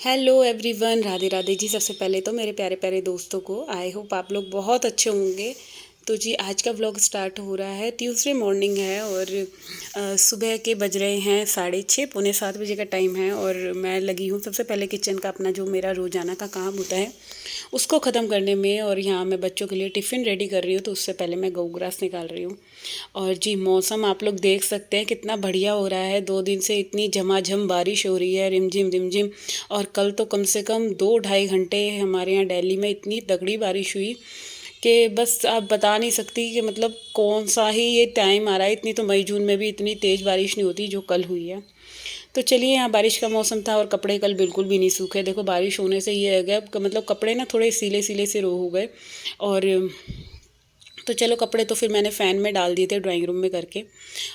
Hello everyone, Radhe Radhe ji. सबसे पहले तो मेरे प्यारे प्यारे दोस्तों को आई होप आप लोग बहुत अच्छे होंगे। तो जी आज का व्लॉग स्टार्ट हो रहा है। ट्यूसडे मॉर्निंग है और सुबह के बज रहे हैं 6:30, पौने 7 बजे का टाइम है। और मैं लगी हूँ सबसे पहले किचन का अपना जो मेरा रोज़ाना का काम होता है उसको ख़त्म करने में। और यहाँ मैं बच्चों के लिए टिफ़िन रेडी कर रही हूँ, तो उससे पहले मैं गऊ ग्रास निकाल रही हूँ। और जी मौसम आप लोग देख सकते हैं कितना बढ़िया हो रहा है। 2 दिन से इतनी झमाझम बारिश हो रही है, रिमझिम रिमझिम। और कल तो कम से कम 2-2.5 घंटे हमारे यहाँ दिल्ली में इतनी तगड़ी बारिश हुई कि बस आप बता नहीं सकती कि मतलब कौन सा ही ये टाइम आ रहा है। इतनी तो मई जून में भी इतनी तेज़ बारिश नहीं होती जो कल हुई है। तो चलिए, यहाँ बारिश का मौसम था और कपड़े कल बिल्कुल भी नहीं सूखे। देखो बारिश होने से ये हो गया, मतलब कपड़े ना थोड़े सीले सीले से रो हो गए। और तो चलो, कपड़े तो फिर मैंने फ़ैन में डाल दिए थे ड्राइंग रूम में करके,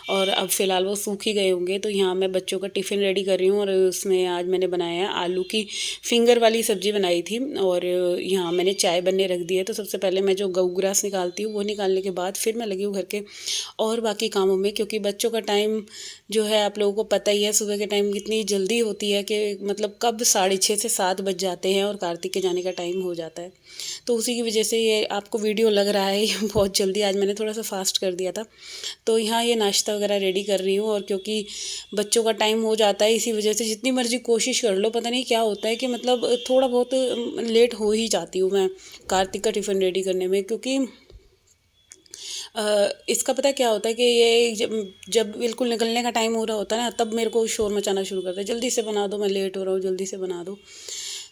और अब फ़िलहाल वो सूख ही गए होंगे। तो यहाँ मैं बच्चों का टिफ़िन रेडी कर रही हूँ। और उसमें आज मैंने बनाया है आलू की फिंगर वाली सब्ज़ी बनाई थी। और यहाँ मैंने चाय बनने रख दी है। तो सबसे पहले मैं जो गऊ ग्रास निकालती हूँ वो निकालने के बाद फिर मैं लगी हूँ घर के और बाकी कामों में, क्योंकि बच्चों का टाइम जो है आप लोगों को पता ही है। सुबह के टाइम इतनी जल्दी होती है कि मतलब कब 6:30 से 7 बज जाते हैं और कार्तिक के जाने का टाइम हो जाता है। तो उसी की वजह से ये आपको वीडियो लग रहा है ये बहुत जल्दी। आज मैंने थोड़ा सा फास्ट कर दिया था। तो यहाँ ये नाश्ता वगैरह रेडी कर रही हूँ। और क्योंकि बच्चों का टाइम हो जाता है, इसी वजह से जितनी मर्जी कोशिश कर लो, पता नहीं क्या होता है कि मतलब थोड़ा बहुत लेट हो ही जाती हूँ मैं कार्तिक का टिफ़िन रेडी करने में। क्योंकि इसका पता है क्या होता है कि ये जब जब बिल्कुल निकलने का टाइम हो रहा होता है ना, तब मेरे को शोर मचाना शुरू करता है, जल्दी से बना दो, मैं लेट हो रहा हूँ, जल्दी से बना दो।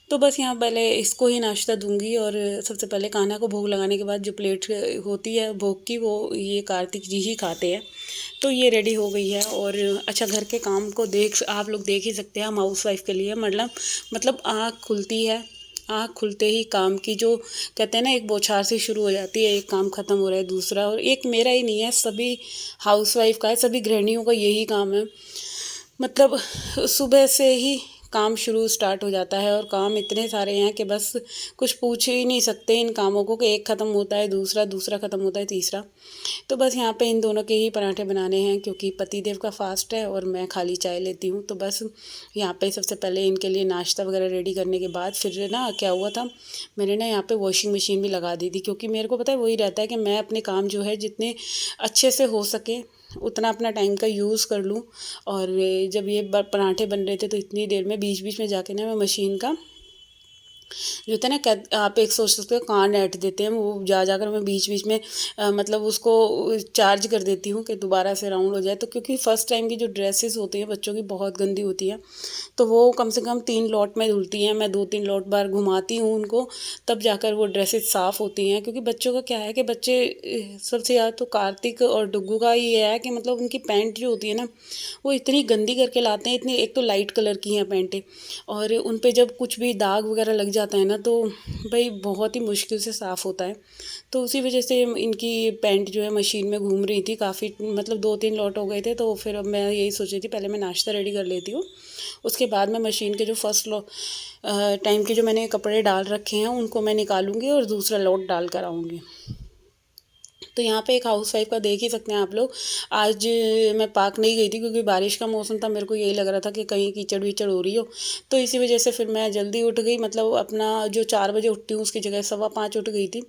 तो बस यहाँ पहले इसको ही नाश्ता दूंगी। और सबसे पहले कान्हा को भोग लगाने के बाद जो प्लेट होती है भोग की, वो ये कार्तिक जी ही खाते हैं। तो ये रेडी हो गई है। और अच्छा, घर के काम को आप लोग देख ही सकते हैं। हम हाउस वाइफ के लिए मतलब आँख खुलती है, आँख खुलते ही काम की जो कहते हैं ना, एक बौछार से शुरू हो जाती है। एक काम ख़त्म हो रहा है दूसरा। और एक मेरा ही नहीं है, सभी हाउसवाइफ का है, सभी गृहिणियों का यही काम है। मतलब सुबह से ही काम शुरू स्टार्ट हो जाता है। और काम इतने सारे हैं कि बस कुछ पूछ ही नहीं सकते इन कामों को, कि एक ख़त्म होता है दूसरा, दूसरा ख़त्म होता है तीसरा। तो बस यहाँ पे इन दोनों के ही पराठे बनाने हैं, क्योंकि पतिदेव का फास्ट है और मैं खाली चाय लेती हूँ। तो बस यहाँ पे सबसे पहले इनके लिए नाश्ता वगैरह रेडी करने के बाद फिर ना क्या हुआ था, मैंने ना यहाँ पे वॉशिंग मशीन भी लगा दी थी। क्योंकि मेरे को पता है वही रहता है कि मैं अपने काम जो है जितने अच्छे से हो सके उतना अपना टाइम का यूज़ कर लूँ। और जब ये पराठे बन रहे थे तो इतनी देर में बीच बीच में जाके ना मैं मशीन का जो होता है ना, क्या आप एक सोच सकते हो, कान ऐंठ देते हैं वो, जा जाकर मैं बीच बीच में मतलब उसको चार्ज कर देती हूँ कि दोबारा से राउंड हो जाए। तो क्योंकि फ़र्स्ट टाइम की जो ड्रेसेस होती हैं बच्चों की बहुत गंदी होती है, तो वो कम से कम 3 लॉट में धुलती हैं। मैं 2-3 लॉट बार घुमाती हूँ उनको, तब जाकर वो ड्रेसेस साफ़ होती हैं। क्योंकि बच्चों का क्या है कि बच्चे सबसे ज़्यादा तो कार्तिक और डुग्गू का ये है कि मतलब उनकी पैंट जो होती है ना, वो इतनी गंदी करके लाते हैं। इतनी, एक तो लाइट कलर की हैं पैंटें, और उन पे जब कुछ भी दाग वगैरह लग जाता है ना, तो भाई बहुत ही मुश्किल से साफ़ होता है। तो उसी वजह से इनकी पैंट जो है मशीन में घूम रही थी काफ़ी, मतलब 2-3 लॉट हो गए थे। तो फिर अब मैं यही सोच रही थी पहले मैं नाश्ता रेडी कर लेती हूँ, उसके बाद मैं मशीन के जो फर्स्ट टाइम के जो मैंने कपड़े डाल रखे हैं उनको मैं निकालूंगी और दूसरा लॉट डाल कर आऊँगी। तो यहाँ पे एक हाउसवाइफ का देख ही सकते हैं आप लोग। आज मैं पार्क नहीं गई थी क्योंकि बारिश का मौसम था। मेरे को यही लग रहा था कि कहीं कीचड़ वीचड़ हो रही हो, तो इसी वजह से फिर मैं जल्दी उठ गई। मतलब अपना जो 4 बजे उठती हूँ उसकी जगह 5:15 उठ गई थी।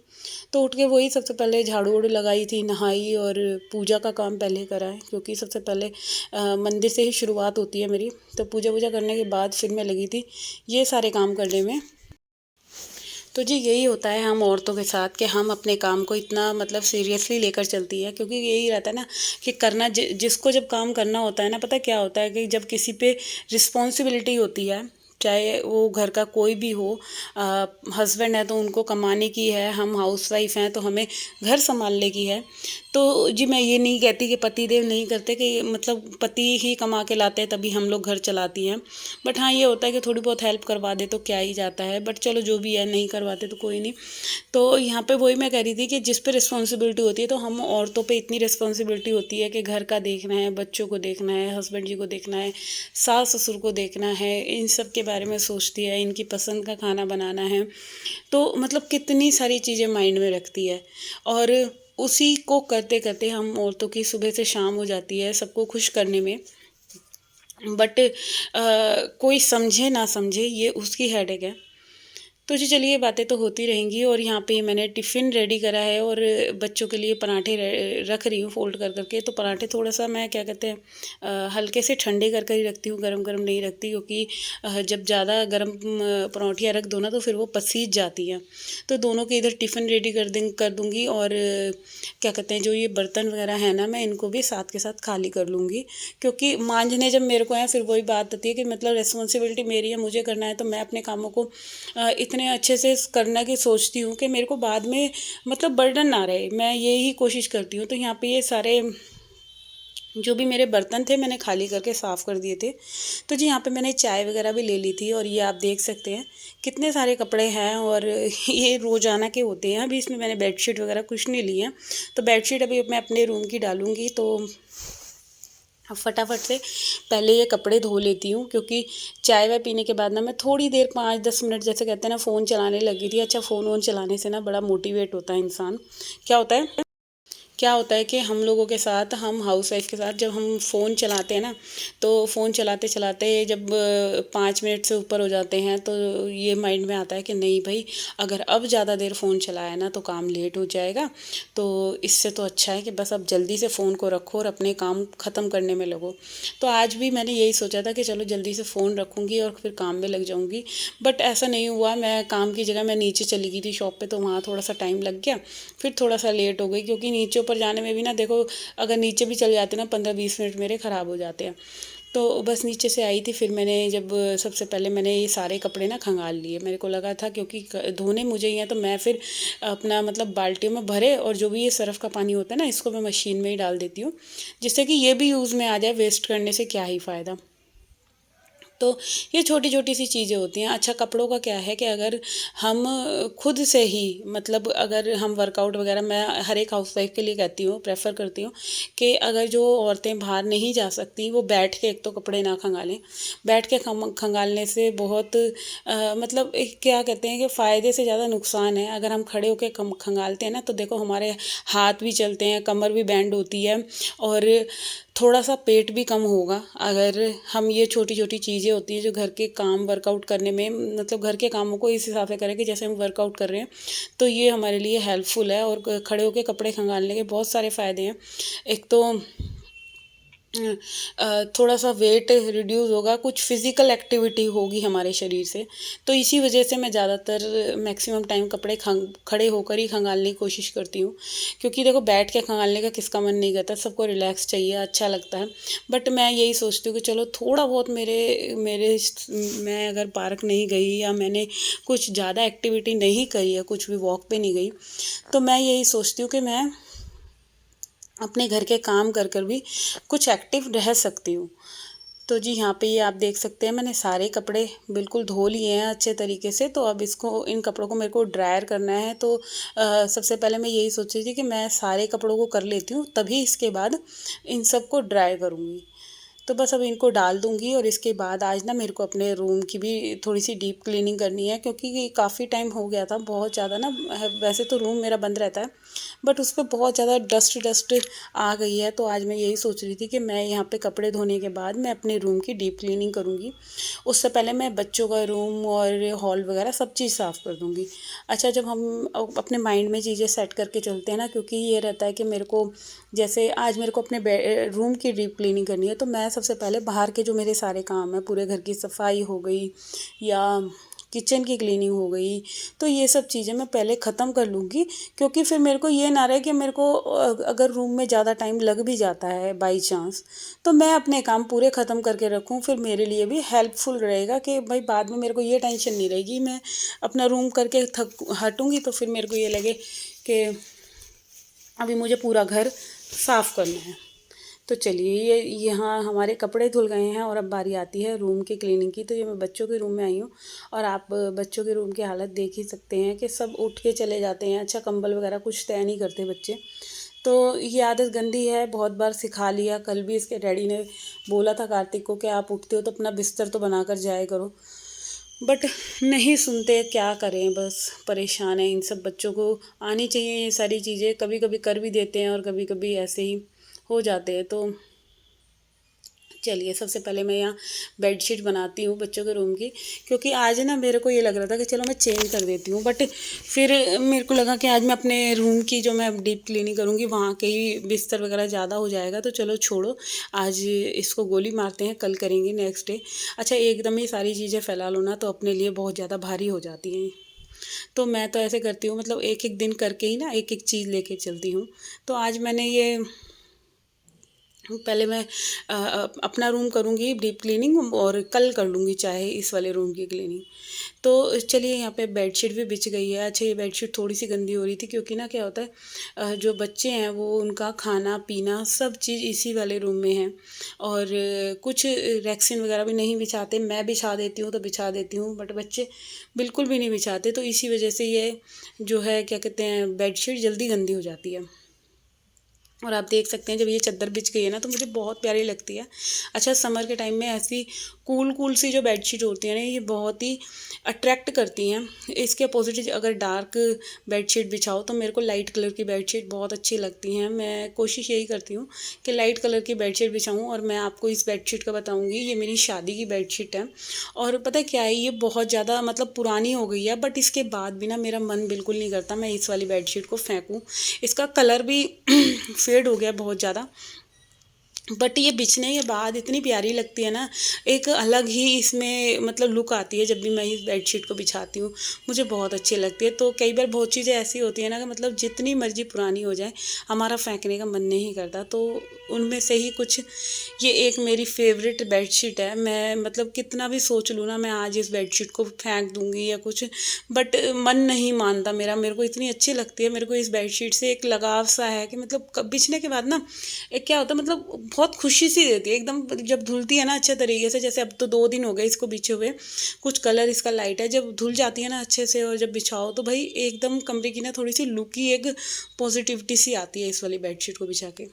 तो उठ के वही सबसे पहले झाड़ू वाड़ू लगाई थी, नहाई और पूजा का काम पहले करा है। क्योंकि सबसे पहले मंदिर से ही शुरुआत होती है मेरी। तो पूजा वूजा करने के बाद फिर मैं लगी थी ये सारे काम करने में। तो जी यही होता है हम औरतों के साथ, कि हम अपने काम को इतना मतलब सीरियसली लेकर चलती है। क्योंकि यही रहता है ना कि करना, जिसको जब काम करना होता है ना, पता है क्या होता है कि जब किसी पे रिस्पॉन्सिबिलिटी होती है, चाहे वो घर का कोई भी हो, हस्बैंड है तो उनको कमाने की है, हम हाउसवाइफ हैं तो हमें घर संभालने की है। तो जी मैं ये नहीं कहती कि पतिदेव नहीं करते, कि मतलब पति ही कमा के लाते हैं तभी हम लोग घर चलाती हैं। बट हाँ, ये होता है कि थोड़ी बहुत हेल्प करवा दे तो क्या ही जाता है। बट चलो जो भी है, नहीं करवाते तो कोई नहीं। तो यहाँ पे वही मैं कह रही थी कि जिस पे रिस्पॉन्सिबिलिटी होती है, तो हम औरतों पे इतनी रिस्पॉन्सिबिलिटी होती है कि घर का देखना है, बच्चों को देखना है, हस्बैंड जी को देखना है, सास ससुर को देखना है, इन सब के बारे में सोचती है, इनकी पसंद का खाना बनाना है। तो मतलब कितनी सारी चीज़ें माइंड में रखती है। और उसी को करते करते हम औरतों की सुबह से शाम हो जाती है सबको खुश करने में। बट कोई समझे ना समझे ये उसकी हेडेक है। तो जी चलिए, बातें तो होती रहेंगी। और यहाँ पे मैंने टिफ़िन रेडी करा है और बच्चों के लिए पराठे रख रही हूँ फ़ोल्ड कर करके। तो पराठे थोड़ा सा मैं क्या कहते हैं हल्के से ठंडे कर कर ही रखती हूँ, गरम गरम नहीं रखती, क्योंकि जब ज़्यादा गरम पराठियाँ रख दो ना तो फिर वो पसीज जाती हैं। तो दोनों के इधर टिफ़िन रेडी कर दूँगी। और क्या कहते हैं जो ये बर्तन वगैरह है ना, मैं इनको भी साथ के साथ खाली कर लूँगी, क्योंकि मांजने जब मेरे को है फिर वही बात आती है कि मतलब रिस्पॉन्सिबिलिटी मेरी है, मुझे करना है। तो मैं अपने कामों को इतने अच्छे से करने की सोचती हूँ कि मेरे को बाद में मतलब बर्डन ना रहे, मैं यही कोशिश करती हूँ। तो यहाँ पे ये सारे जो भी मेरे बर्तन थे मैंने खाली करके साफ़ कर दिए थे। तो जी यहाँ पे मैंने चाय वगैरह भी ले ली थी। और ये आप देख सकते हैं कितने सारे कपड़े हैं, और ये रोज़ाना के होते हैं। अभी इसमें मैंने बेडशीट वगैरह कुछ नहीं ली है, तो बेडशीट अभी मैं अपने रूम की डालूँगी। तो अब फटाफट से पहले ये कपड़े धो लेती हूँ, क्योंकि चाय वाय पीने के बाद ना मैं थोड़ी देर 5-10 मिनट जैसे कहते हैं ना फ़ोन चलाने लगी थी। अच्छा, फ़ोन वोन चलाने से ना बड़ा मोटिवेट होता है इंसान। क्या होता है क्या होता है कि हम लोगों के साथ, हम हाउस वाइफ के साथ जब हम फ़ोन चलाते हैं ना, तो फ़ोन चलाते चलाते जब 5 मिनट से ऊपर हो जाते हैं तो ये माइंड में आता है कि नहीं भाई, अगर अब ज़्यादा देर फ़ोन चलाया ना तो काम लेट हो जाएगा। तो इससे तो अच्छा है कि बस अब जल्दी से फ़ोन को रखो और अपने काम ख़त्म करने में लगो। तो आज भी मैंने यही सोचा था कि चलो जल्दी से फ़ोन रखूँगी और फिर काम में लग जाऊँगी। बट ऐसा नहीं हुआ। मैं काम की जगह मैं नीचे चली गई थी शॉप पे, तो वहाँ थोड़ा सा टाइम लग गया। फिर थोड़ा सा लेट हो गई, क्योंकि नीचे ऊपर जाने में भी ना देखो, अगर नीचे भी चले जाते ना 15-20 मिनट मेरे ख़राब हो जाते हैं। तो बस नीचे से आई थी, फिर मैंने जब सबसे पहले मैंने ये सारे कपड़े ना खंगाल लिए। मेरे को लगा था क्योंकि धोने मुझे ही हैं, तो मैं फिर अपना मतलब बाल्टियों में भरे, और जो भी ये सर्फ़ का पानी होता है ना, इसको मैं मशीन में ही डाल देती हूँ, जिससे कि ये भी यूज़ में आ जाए। वेस्ट करने से क्या ही फ़ायदा। तो ये छोटी छोटी सी चीज़ें होती हैं। अच्छा, कपड़ों का क्या है कि अगर हम खुद से ही मतलब अगर हम वर्कआउट वगैरह, मैं हर एक हाउस वाइफ के लिए कहती हूँ, प्रेफर करती हूँ कि अगर जो औरतें बाहर नहीं जा सकती वो बैठ के एक तो कपड़े ना खंगालें। बैठ के खंगालने से बहुत मतलब एक क्या कहते हैं कि फ़ायदे से ज़्यादा नुकसान है। अगर हम खड़े होकर खंगालते हैं ना, तो देखो हमारे हाथ भी चलते हैं, कमर भी बैंड होती है, और थोड़ा सा पेट भी कम होगा। अगर हम ये छोटी छोटी चीज़ें होती हैं जो घर के काम वर्कआउट करने में, मतलब घर के कामों को इस हिसाब से करें कि जैसे हम वर्कआउट कर रहे हैं, तो ये हमारे लिए हेल्पफुल है। और खड़े होकर कपड़े खंगालने के बहुत सारे फ़ायदे हैं। एक तो थोड़ा सा वेट रिड्यूस होगा, कुछ फिज़िकल एक्टिविटी होगी हमारे शरीर से। तो इसी वजह से मैं ज़्यादातर मैक्सिमम टाइम कपड़े खड़े होकर ही खंगालने की कोशिश करती हूँ, क्योंकि देखो बैठ के खंगालने का किसका मन नहीं करता, सबको रिलैक्स चाहिए, अच्छा लगता है। बट मैं यही सोचती हूँ कि चलो थोड़ा बहुत मेरे मेरे मैं अगर पार्क नहीं गई या मैंने कुछ ज़्यादा एक्टिविटी नहीं करी है, कुछ भी वॉक पे नहीं गई, तो मैं यही सोचती हूँ कि मैं अपने घर के काम कर कर भी कुछ एक्टिव रह सकती हूँ। तो जी यहाँ पे ये आप देख सकते हैं मैंने सारे कपड़े बिल्कुल धो लिए हैं अच्छे तरीके से। तो अब इसको, इन कपड़ों को मेरे को ड्रायर करना है। तो सबसे पहले मैं यही सोच रही थी कि मैं सारे कपड़ों को कर लेती हूँ, तभी इसके बाद इन सबको ड्राई करूँगी। तो बस अब इनको डाल दूँगी। और इसके बाद आज ना मेरे को अपने रूम की भी थोड़ी सी डीप क्लीनिंग करनी है, क्योंकि काफ़ी टाइम हो गया था बहुत ज़्यादा ना। वैसे तो रूम मेरा बंद रहता है, बट उस पर बहुत ज़्यादा डस्ट डस्ट आ गई है। तो आज मैं यही सोच रही थी कि मैं यहाँ पे कपड़े धोने के बाद मैं अपने रूम की डीप क्लीनिंग करूँगी। उससे पहले मैं बच्चों का रूम और हॉल वगैरह सब चीज़ साफ़ कर दूँगी। अच्छा, जब हम अपने माइंड में चीज़ें सेट करके चलते हैं ना, क्योंकि ये रहता है कि मेरे को, जैसे आज मेरे को अपने रूम की डीप क्लीनिंग करनी है, तो मैं सबसे पहले बाहर के जो मेरे सारे काम हैं, पूरे घर की सफाई हो गई या किचन की क्लीनिंग हो गई, तो ये सब चीज़ें मैं पहले ख़त्म कर लूँगी। क्योंकि फिर मेरे को ये ना रहे कि मेरे को अगर रूम में ज़्यादा टाइम लग भी जाता है बाई चांस, तो मैं अपने काम पूरे ख़त्म करके रखूँ। फिर मेरे लिए भी हेल्पफुल रहेगा कि भाई बाद में मेरे को ये टेंशन नहीं रहेगी। मैं अपना रूम करके थक हटूँगी तो फिर मेरे को ये लगे कि अभी मुझे पूरा घर साफ़ करना है। तो चलिए, ये यहाँ हमारे कपड़े धुल गए हैं और अब बारी आती है रूम की क्लीनिंग की। तो ये मैं बच्चों के रूम में आई हूँ, और आप बच्चों के रूम की हालत देख ही सकते हैं कि सब उठ के चले जाते हैं। अच्छा, कंबल वगैरह कुछ तय नहीं करते बच्चे। तो ये आदत गंदी है, बहुत बार सिखा लिया। कल भी इसके डैडी ने बोला था कार्तिक को कि आप उठते हो तो अपना बिस्तर तो बना कर जाया करो, बट नहीं सुनते। क्या करें, बस परेशान है। इन सब बच्चों को आनी चाहिए ये सारी चीज़ें, कभी कभी कर भी देते हैं और कभी कभी ऐसे ही हो जाते हैं। तो चलिए सबसे पहले मैं यहाँ बेडशीट बनाती हूँ बच्चों के रूम की, क्योंकि आज ना मेरे को ये लग रहा था कि चलो मैं चेंज कर देती हूँ, बट फिर मेरे को लगा कि आज मैं अपने रूम की जो मैं डीप क्लीनिंग करूँगी वहाँ के ही बिस्तर वगैरह ज़्यादा हो जाएगा, तो चलो छोड़ो, आज इसको गोली मारते हैं, कल करेंगे नेक्स्ट डे। अच्छा, एकदम ही सारी चीज़ें फैला लो ना तो अपने लिए बहुत ज़्यादा भारी हो जाती हैं। तो मैं तो ऐसे करती हूँ, मतलब एक एक दिन करके ही ना एक एक चीज़ लेके चलती हूँ। तो आज मैंने ये पहले मैं अपना रूम करूँगी डीप क्लीनिंग और कल कर लूँगी चाहे इस वाले रूम की क्लीनिंग। तो चलिए यहाँ पे बेडशीट भी बिछ गई है। अच्छा, ये बेडशीट थोड़ी सी गंदी हो रही थी क्योंकि ना क्या होता है, जो बच्चे हैं वो उनका खाना पीना सब चीज़ इसी वाले रूम में है, और कुछ रैक्सीन वगैरह भी नहीं बिछाते, मैं बिछा देती हूँ तो बिछा देती हूँ, बट बच्चे बिल्कुल भी नहीं बिछाते, तो इसी वजह से ये जो है क्या कहते हैं बेडशीट जल्दी गंदी हो जाती है। और आप देख सकते हैं जब ये चादर बिछ गई है ना तो मुझे बहुत प्यारी लगती है। अच्छा, समर के टाइम में ऐसी कूल कूल सी जो बेडशीट होती है ना ये बहुत ही अट्रैक्ट करती हैं। इसके अपोजिट अगर डार्क बेडशीट बिछाओ तो मेरे को लाइट कलर की बेडशीट बहुत अच्छी लगती हैं। मैं कोशिश यही करती हूँ कि लाइट कलर की बेडशीट बिछाऊँ। और मैं आपको इस बेडशीट का बताऊँगी, ये मेरी शादी की बेडशीट है, और पता है क्या है, ये बहुत ज़्यादा मतलब पुरानी हो गई है, बट इसके बाद भी ना मेरा मन बिल्कुल नहीं करता मैं इस वाली बेडशीट को फेंकूँ। इसका कलर भी फेड हो गया बहुत ज़्यादा, बट ये बिछने के बाद इतनी प्यारी लगती है ना, एक अलग ही इसमें मतलब लुक आती है जब भी मैं इस बेडशीट को बिछाती हूँ, मुझे बहुत अच्छी लगती है। तो कई बार बहुत चीज़ें ऐसी होती है ना कि मतलब जितनी मर्जी पुरानी हो जाए हमारा फेंकने का मन नहीं करता, तो उनमें से ही कुछ ये एक मेरी फेवरेट बेडशीट है। मैं मतलब कितना भी सोच लूँ ना मैं आज इस बेडशीट को फेंक दूँगी या कुछ, बट मन नहीं मानता मेरा, मेरे को इतनी अच्छी लगती है। मेरे को इस बेडशीट से एक लगाव सा है कि मतलब बिछने के बाद ना एक क्या होता है, मतलब बहुत खुशी सी देती है एकदम जब धुलती है ना अच्छे तरीके से। जैसे अब तो 2 दिन हो गए इसको बिछे हुए, कुछ कलर इसका लाइट है, जब धुल जाती है ना अच्छे से और जब बिछाओ तो भाई एकदम कमरे की ना थोड़ी सी लुक ही एक पॉजिटिविटी सी आती है इस वाली बेडशीट को बिछा के।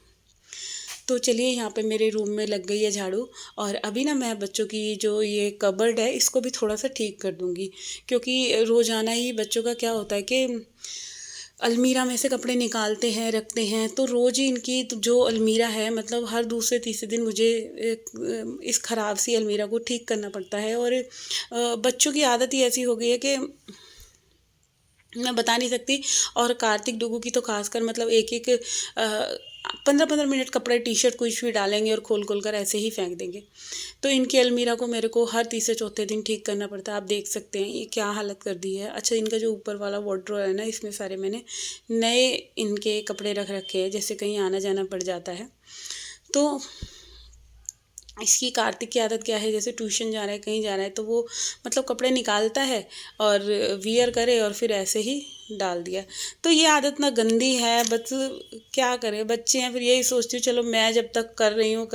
तो चलिए यहाँ पे मेरे रूम में लग गई है झाड़ू, और अभी ना मैं बच्चों की जो ये कबर्ड है इसको भी थोड़ा सा ठीक कर दूँगी, क्योंकि रोज़ाना ही बच्चों का क्या होता है कि अलमीरा में से कपड़े निकालते हैं रखते हैं, तो रोज़ ही इनकी जो अलमीरा है मतलब हर दूसरे तीसरे दिन मुझे इस ख़राब सी अलमीरा को ठीक करना पड़ता है। और बच्चों की आदत ही ऐसी हो गई है कि मैं बता नहीं सकती। और कार्तिक डुगू की तो खासकर मतलब एक एक 15-15 मिनट कपड़े टी शर्ट कुछ भी डालेंगे और खोल खोल कर ऐसे ही फेंक देंगे। तो इनकी अलमीरा को मेरे को हर तीसरे चौथे दिन ठीक करना पड़ता है। आप देख सकते हैं ये क्या हालत कर दी है। अच्छा, इनका जो ऊपर वाला वार्डरोब है ना इसमें सारे मैंने नए इनके कपड़े रख रखे हैं, जैसे कहीं आना जाना पड़ जाता है। तो इसकी कार्तिक की आदत क्या है, जैसे ट्यूशन जा रहा है कहीं जा रहा है तो वो मतलब कपड़े निकालता है और वियर करे और फिर ऐसे ही डाल दिया। तो ये आदत ना गंदी है, बस क्या करें, बच्चे हैं। फिर यही सोचती हूँ चलो मैं जब तक कर रही हूँ,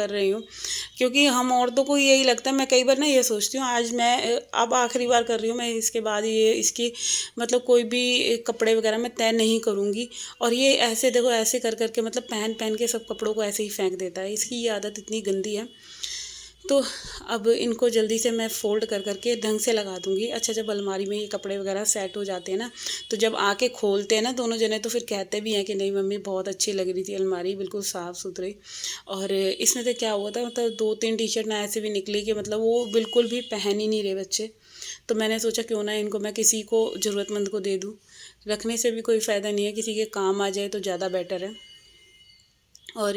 क्योंकि हम औरतों को यही लगता है। मैं कई बार ना ये सोचती हूँ आज मैं अब आखिरी बार कर रही हूँ, मैं इसके बाद ये इसकी मतलब कोई भी कपड़े वगैरह मैं तय नहीं करूँगी। और ये ऐसे देखो ऐसे कर करके मतलब पहन पहन के सब कपड़ों को ऐसे ही फेंक देता है, इसकी ये आदत इतनी गंदी है। तो अब इनको जल्दी से मैं फ़ोल्ड कर करके ढंग से लगा दूँगी। अच्छा, जब अलमारी में ये कपड़े वगैरह सेट हो जाते हैं ना तो जब आके खोलते हैं ना दोनों जने तो फिर कहते भी हैं कि नहीं मम्मी बहुत अच्छी लग रही थी अलमारी, बिल्कुल साफ़ सुथरी। और इसमें तो क्या हुआ था, मतलब 2-3 टी शर्ट ना ऐसे भी निकली कि मतलब वो बिल्कुल भी पहन ही नहीं रहे बच्चे। तो मैंने सोचा क्यों ना इनको मैं किसी को ज़रूरतमंद को दे दूँ, रखने से भी कोई फ़ायदा नहीं है, किसी के काम आ जाए तो ज़्यादा बेटर है। और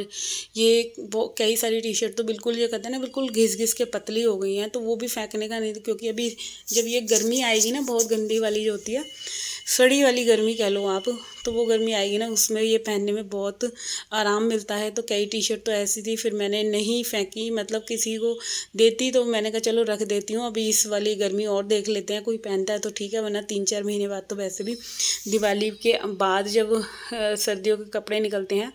ये वो कई सारी टी शर्ट तो बिल्कुल ये कहते हैं ना बिल्कुल घिस घिस के पतली हो गई हैं, तो वो भी फेंकने का नहीं, क्योंकि अभी जब ये गर्मी आएगी ना बहुत गंदी वाली जो होती है, सड़ी वाली गर्मी कह लो आप, तो वो गर्मी आएगी ना उसमें ये पहनने में बहुत आराम मिलता है। तो कई टी शर्ट तो ऐसी थी फिर मैंने नहीं फेंकी, मतलब किसी को देती तो मैंने कहा चलो रख देती हूँ, अभी इस वाली गर्मी और देख लेते हैं, कोई पहनता है तो ठीक है, वरना 3-4 महीने बाद तो वैसे भी दिवाली के बाद जब सर्दियों के कपड़े निकलते हैं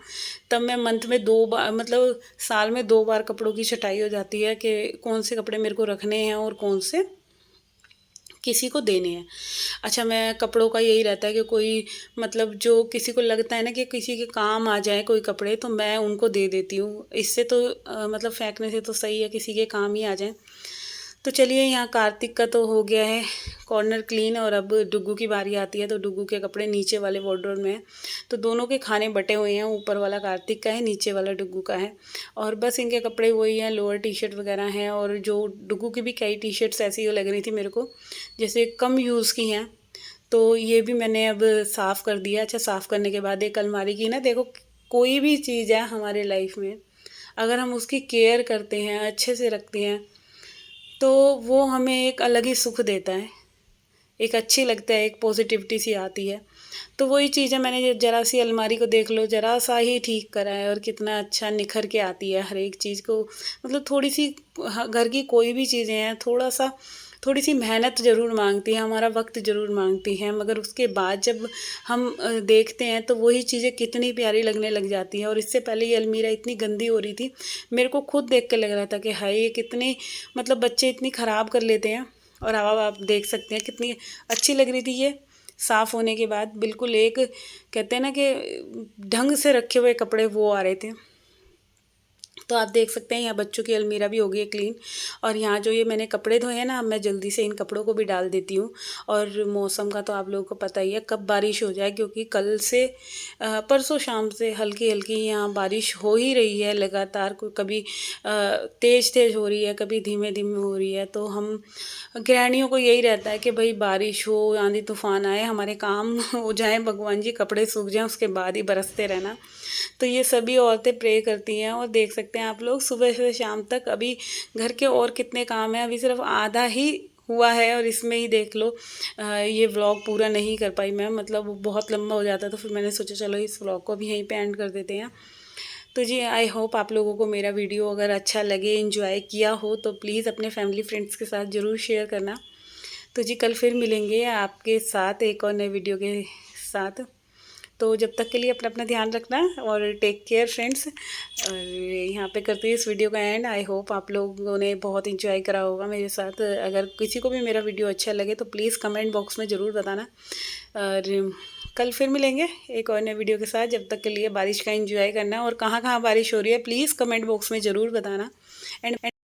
तब मैं मंथ में 2 बार मतलब साल में 2 बार कपड़ों की छटाई हो जाती है कि कौन से कपड़े मेरे को रखने हैं और कौन से किसी को देने हैं। अच्छा, मैं कपड़ों का यही रहता है कि कोई मतलब जो किसी को लगता है ना कि किसी के काम आ जाए कोई कपड़े तो मैं उनको दे देती हूँ। इससे तो मतलब फेंकने से तो सही है किसी के काम ही आ जाए। तो चलिए यहाँ कार्तिक का तो हो गया है कॉर्नर क्लीन, और अब डुग्गू की बारी आती है तो डुग्गू के कपड़े नीचे वाले वार्डरोब में हैं। तो दोनों के खाने बटे हुए हैं, ऊपर वाला कार्तिक का है, नीचे वाला डुग्गू का है। और बस इनके कपड़े वही हैं, लोअर टी शर्ट वगैरह हैं। और जो डुग्गू की भी कई टी शर्ट्स ऐसी लग रही थी मेरे को जैसे कम यूज़ की हैं, तो ये भी मैंने अब साफ़ कर दिया। अच्छा, साफ़ करने के बाद एक अलमारी की ना, देखो कोई भी चीज़ है हमारे लाइफ में, अगर हम उसकी केयर करते हैं, अच्छे से रखते हैं, तो वो हमें एक अलग ही सुख देता है, एक अच्छी लगता है, एक पॉजिटिविटी सी आती है। तो वही चीज़ है, मैंने ज़रा सी अलमारी को देख लो, ज़रा सा ही ठीक करा है और कितना अच्छा निखर के आती है हर एक चीज़ को। मतलब थोड़ी सी घर की कोई भी चीज़ें हैं, थोड़ी सी मेहनत ज़रूर मांगती है, हमारा वक्त ज़रूर मांगती है, मगर उसके बाद जब हम देखते हैं तो वही चीज़ें कितनी प्यारी लगने लग जाती हैं। और इससे पहले ये अलमीरा इतनी गंदी हो रही थी, मेरे को खुद देख के लग रहा था कि हाय ये कितनी, मतलब बच्चे इतनी ख़राब कर लेते हैं। और अब आप देख सकते हैं कितनी अच्छी लग रही थी ये साफ़ होने के बाद। बिल्कुल एक कहते हैं ना कि ढंग से रखे हुए कपड़े वो आ रहे थे। तो आप देख सकते हैं यहाँ बच्चों की अलमीरा भी हो गई है क्लीन। और यहाँ जो ये मैंने कपड़े धोए हैं ना, अब मैं जल्दी से इन कपड़ों को भी डाल देती हूँ। और मौसम का तो आप लोगों को पता ही है कब बारिश हो जाए, क्योंकि कल से परसों शाम से हल्की हल्की यहाँ बारिश हो ही रही है लगातार। कभी तेज़ तेज़ हो रही है, कभी धीमे धीमे हो रही है। तो हम गृहिणियों को यही रहता है कि भाई बारिश हो, आंधी तूफान आए, हमारे काम हो जाए, भगवान जी कपड़े सूख जाएं, उसके बाद ही बरसते रहना। तो ये सभी औरतें प्रे करती हैं। और देख सकते हैं आप लोग सुबह से शाम तक अभी घर के और कितने काम हैं, अभी सिर्फ आधा ही हुआ है। और इसमें ही देख लो ये व्लॉग पूरा नहीं कर पाई मैं, मतलब वो बहुत लंबा हो जाता, तो फिर मैंने सोचा चलो इस व्लॉग को भी यहीं पे एंड कर देते हैं। तो जी आई होप आप लोगों को मेरा वीडियो अगर अच्छा लगे, एंजॉय किया हो, तो प्लीज़ अपने फैमिली फ्रेंड्स के साथ ज़रूर शेयर करना। तो जी कल फिर मिलेंगे आपके साथ एक और नए वीडियो के साथ। तो जब तक के लिए अपना अपना ध्यान रखना और टेक केयर फ्रेंड्स। और यहाँ पे करती हूँ इस वीडियो का एंड। आई होप आप लोगों ने बहुत इंजॉय करा होगा मेरे साथ। अगर किसी को भी मेरा वीडियो अच्छा लगे तो प्लीज़ कमेंट बॉक्स में ज़रूर बताना। और कल फिर मिलेंगे एक और नए वीडियो के साथ। जब तक के लिए बारिश का एंजॉय करना, और कहाँ कहाँ बारिश हो रही है प्लीज़ कमेंट बॉक्स में ज़रूर बताना। एंड